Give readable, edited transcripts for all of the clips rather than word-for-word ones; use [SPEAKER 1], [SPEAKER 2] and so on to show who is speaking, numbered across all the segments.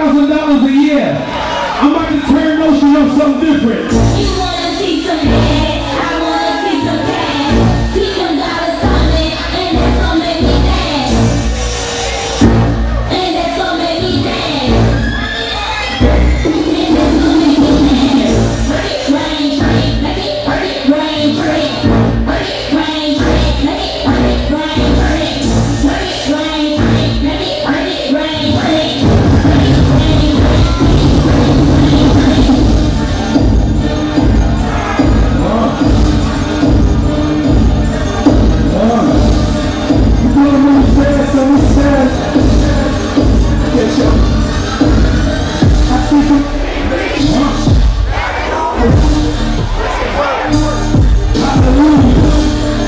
[SPEAKER 1] $100,000 a year. I'm about to turn Notion up something different.
[SPEAKER 2] You wanna see some ass? I wanna see some cash. Keep them dollars coming, and that's gonna make me dance. And that's gonna make me dance. And that's gonna make me dance. Work it, rain, drink, make it, work it, rain, drink. Work it, rain, drink, make it, work it, rain, drink. Work it, rain, drink, make it, work it, rain, drink. Work it, rain, drink, make it, work it, rain, drink.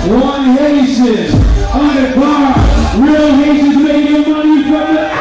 [SPEAKER 1] One Haitian, on the bar, real Haitians making money from the